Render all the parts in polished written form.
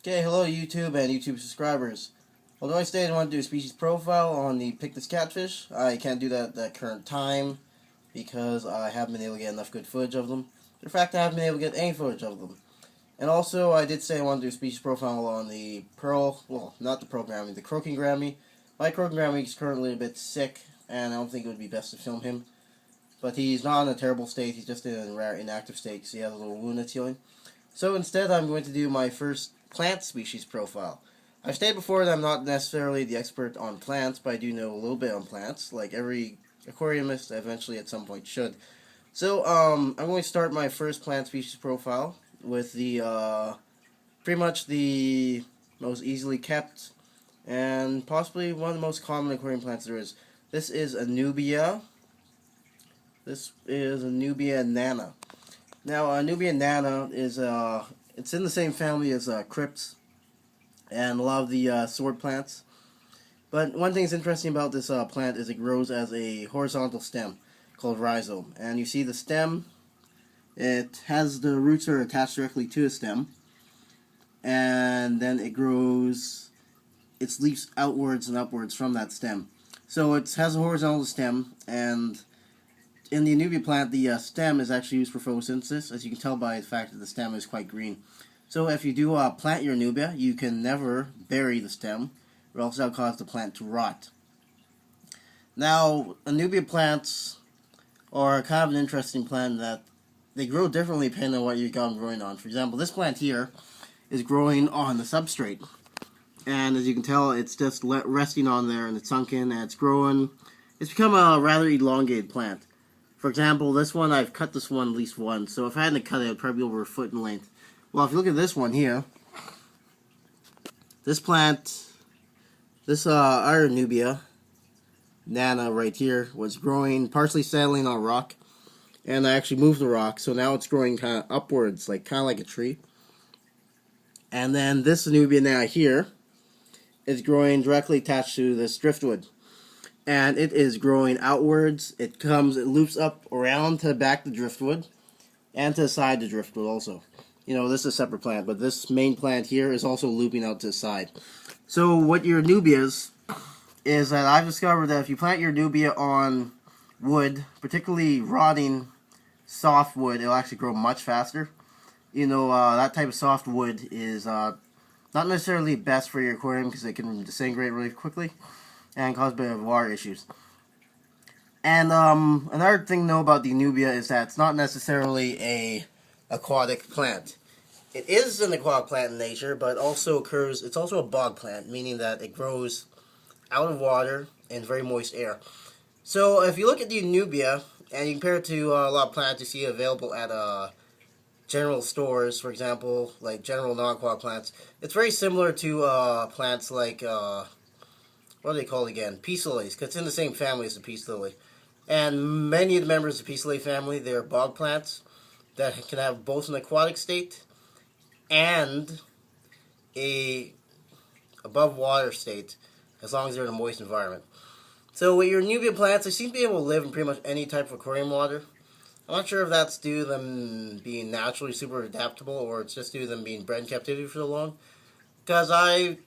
Okay, hello YouTube and YouTube subscribers. Although I stated I want to do a species profile on the Pictus catfish, I can't do that at the current time because I haven't been able to get enough good footage of them. In fact, I haven't been able to get any footage of them. And also, I did say I want to do a species profile on the pearl, well, not the pearl grammy, the croaking grammy. My croaking grammy is currently a bit sick, and I don't think it would be best to film him. But he's not in a terrible state, he's just in a rare inactive state because he has a little wound that's healing. So instead, I'm going to do my first plant species profile. I've stated before that I'm not necessarily the expert on plants, but I do know a little bit on plants, like every aquariumist eventually at some point should. So, I'm going to start my first plant species profile with the, pretty much the most easily kept and possibly one of the most common aquarium plants there is. This is Anubia. This is Anubia nana. Now, Anubia nana is, it's in the same family as crypts and a lot of the sword plants. But one thing that's interesting about this plant is it grows as a horizontal stem called rhizome. And you see the stem, it has the roots are attached directly to a stem. And then it grows its leaves outwards and upwards from that stem. So it has a horizontal stem, and in the Anubia plant, the stem is actually used for photosynthesis, as you can tell by the fact that the stem is quite green. So if you do plant your Anubia, you can never bury the stem, or else that'll cause the plant to rot. Now, Anubia plants are kind of an interesting plant that they grow differently depending on what you got them growing on. For example, this plant here is growing on the substrate. And as you can tell, it's just resting on there, and it's sunken, and it's growing. It's become a rather elongated plant. For example, this one, I've cut this one at least once, so if I hadn't cut it, it would probably be over a foot in length. Well, if you look at this one here, this plant, this Anubia nana right here was growing, partially settling on rock, and I actually moved the rock, so now it's growing kind of upwards, kind of like a tree. And then this Anubia nana here is growing directly attached to this driftwood. And it is growing outwards. It loops up around to the back of the driftwood, and to the side of the driftwood also. You know, this is a separate plant, but this main plant here is also looping out to the side. So what your Anubias is that I've discovered that if you plant your Anubia on wood, particularly rotting soft wood, it'll actually grow much faster. You know, that type of soft wood is not necessarily best for your aquarium because it can disintegrate really quickly and cause a bit of water issues. And another thing to know about the Anubia is that it's not necessarily a aquatic plant. It is an aquatic plant in nature, but it's also a bog plant, meaning that it grows out of water in very moist air. So if you look at the Anubia and you compare it to a lot of plants you see available at general stores, for example, like general non-aquatic plants, it's very similar to plants like what are they called again? Peace lilies, because it's in the same family as the peace lily. And many of the members of the peace lily family, they're bog plants that can have both an aquatic state and a above water state, as long as they're in a moist environment. So with your Anubia plants, they seem to be able to live in pretty much any type of aquarium water. I'm not sure if that's due to them being naturally super adaptable, or it's just due to them being bred in captivity for so long. Because I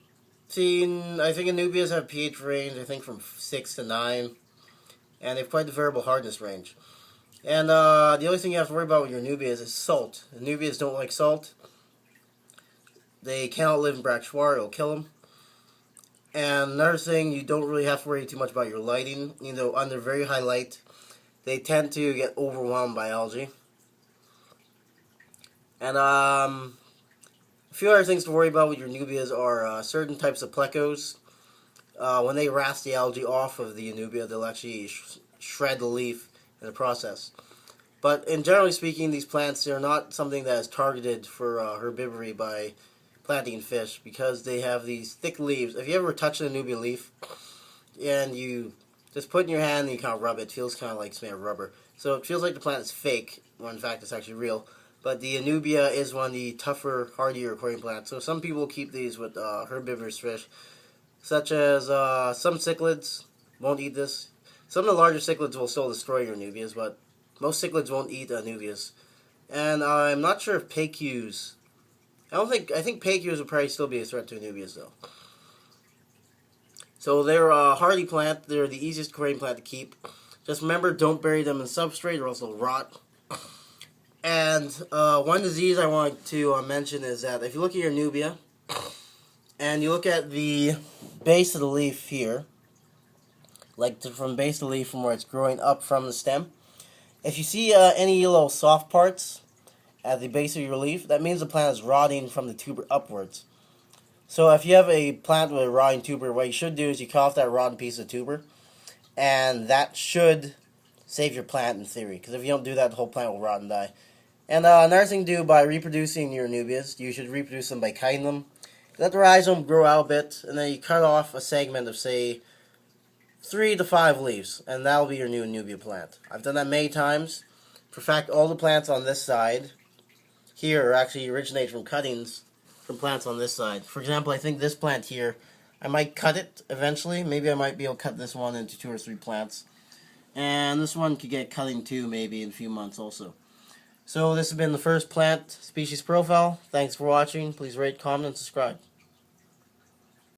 think Anubias have pH range, I think from 6 to 9, and they have quite a variable hardness range. And the only thing you have to worry about with your Anubias is salt. Anubias don't like salt. They cannot live in brackish water, it'll kill them. And another thing, you don't really have to worry too much about your lighting. You know, under very high light, they tend to get overwhelmed by algae. And a few other things to worry about with your Anubias are certain types of plecos. When they rast the algae off of the Anubia, they'll actually shred the leaf in the process. But in generally speaking, these plants are not something that is targeted for herbivory by planting fish, because they have these thick leaves. If you ever touch an Anubia leaf and you just put it in your hand and you kind of rub it, it feels kind of like it's made of rubber. So it feels like the plant is fake, when in fact it's actually real. But the Anubia is one of the tougher, hardier aquarium plants. So some people keep these with herbivorous fish, such as some cichlids won't eat this. Some of the larger cichlids will still destroy your Anubias, but most cichlids won't eat Anubias. And I'm not sure if PACUs I think Pacues would probably still be a threat to Anubias though. So they're a hardy plant. They're the easiest growing plant to keep. Just remember, don't bury them in substrate or else they'll rot. And one disease I want to mention is that if you look at your nubia and you look at the base of the leaf here, like from base of the leaf from where it's growing up from the stem, if you see any little soft parts at the base of your leaf, that means the plant is rotting from the tuber upwards. So if you have a plant with a rotting tuber, what you should do is you cut off that rotten piece of tuber, and that should save your plant in theory. Because if you don't do that, the whole plant will rot and die. And another thing to do by reproducing your Anubias, you should reproduce them by cutting them. Let the rhizome grow out a bit, and then you cut off a segment of, say, 3 to 5 leaves, and that'll be your new Anubia plant. I've done that many times. For fact, all the plants on this side here actually originate from cuttings from plants on this side. For example, I think this plant here, I might cut it eventually. Maybe I might be able to cut this one into 2 or 3 plants. And this one could get cutting too, maybe in a few months also. So this has been the first plant species profile. Thanks for watching. Please rate, comment, and subscribe.